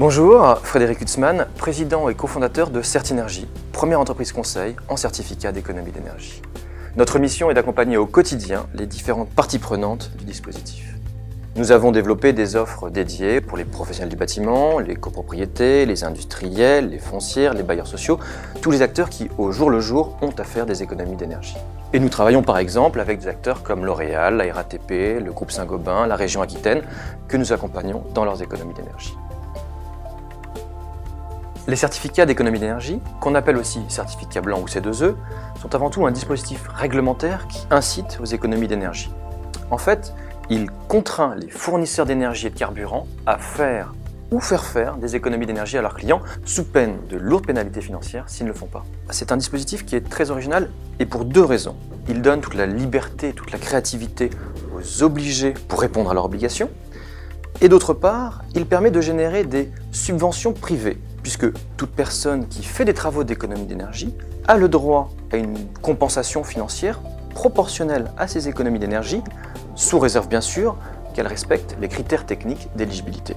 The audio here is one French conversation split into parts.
Bonjour, Frédéric Hutzmann, président et cofondateur de Certinergie, première entreprise conseil en certificat d'économie d'énergie. Notre mission est d'accompagner au quotidien les différentes parties prenantes du dispositif. Nous avons développé des offres dédiées pour les professionnels du bâtiment, les copropriétés, les industriels, les foncières, les bailleurs sociaux, tous les acteurs qui, au jour le jour, ont à faire des économies d'énergie. Et nous travaillons par exemple avec des acteurs comme L'Oréal, la RATP, le groupe Saint-Gobain, la région Aquitaine, que nous accompagnons dans leurs économies d'énergie. Les certificats d'économie d'énergie, qu'on appelle aussi certificats blancs ou C2E, sont avant tout un dispositif réglementaire qui incite aux économies d'énergie. En fait, il contraint les fournisseurs d'énergie et de carburant à faire ou faire faire des économies d'énergie à leurs clients sous peine de lourdes pénalités financières s'ils ne le font pas. C'est un dispositif qui est très original et pour deux raisons. Il donne toute la liberté, toute la créativité aux obligés pour répondre à leurs obligations. Et d'autre part, il permet de générer des subventions privées, puisque toute personne qui fait des travaux d'économie d'énergie a le droit à une compensation financière proportionnelle à ses économies d'énergie, sous réserve bien sûr qu'elle respecte les critères techniques d'éligibilité.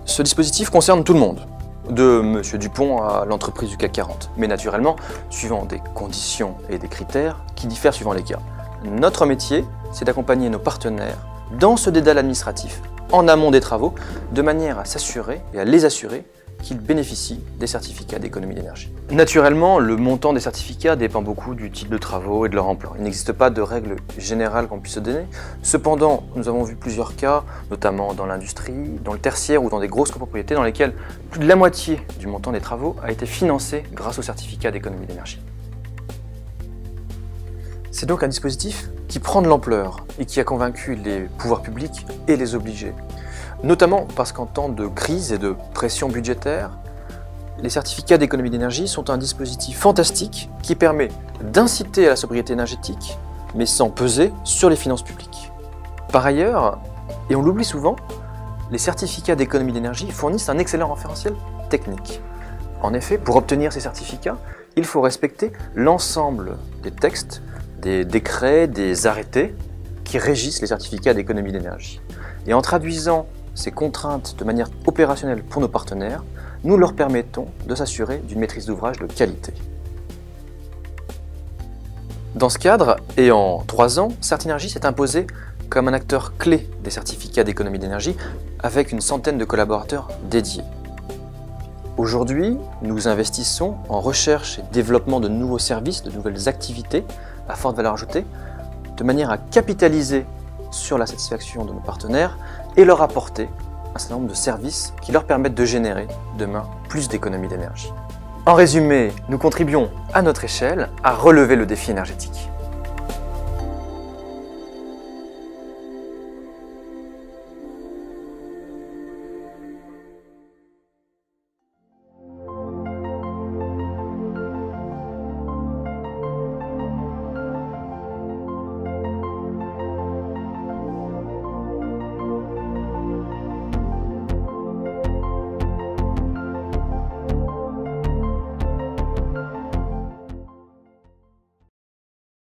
Ce dispositif concerne tout le monde, de M. Dupont à l'entreprise du CAC 40, mais naturellement suivant des conditions et des critères qui diffèrent suivant les cas. Notre métier, c'est d'accompagner nos partenaires dans ce dédale administratif, en amont des travaux, de manière à s'assurer et à les assurer qu'ils bénéficient des certificats d'économie d'énergie. Naturellement, le montant des certificats dépend beaucoup du type de travaux et de leur ampleur. Il n'existe pas de règle générale qu'on puisse se donner. Cependant, nous avons vu plusieurs cas, notamment dans l'industrie, dans le tertiaire ou dans des grosses copropriétés, dans lesquelles plus de la moitié du montant des travaux a été financé grâce aux certificats d'économie d'énergie. C'est donc un dispositif qui prend de l'ampleur et qui a convaincu les pouvoirs publics et les obligés. Notamment parce qu'en temps de crise et de pression budgétaire, les certificats d'économie d'énergie sont un dispositif fantastique qui permet d'inciter à la sobriété énergétique, mais sans peser sur les finances publiques. Par ailleurs, et on l'oublie souvent, les certificats d'économie d'énergie fournissent un excellent référentiel technique. En effet, pour obtenir ces certificats, il faut respecter l'ensemble des textes, des décrets, des arrêtés qui régissent les certificats d'économie d'énergie. Et en traduisant ces contraintes de manière opérationnelle pour nos partenaires, nous leur permettons de s'assurer d'une maîtrise d'ouvrage de qualité. Dans ce cadre, et en 3 ans, Certinergie s'est imposé comme un acteur clé des certificats d'économie d'énergie avec une centaine de collaborateurs dédiés. Aujourd'hui, nous investissons en recherche et développement de nouveaux services, de nouvelles activités à forte valeur ajoutée, de manière à capitaliser sur la satisfaction de nos partenaires et leur apporter un certain nombre de services qui leur permettent de générer demain plus d'économies d'énergie. En résumé, nous contribuons à notre échelle à relever le défi énergétique.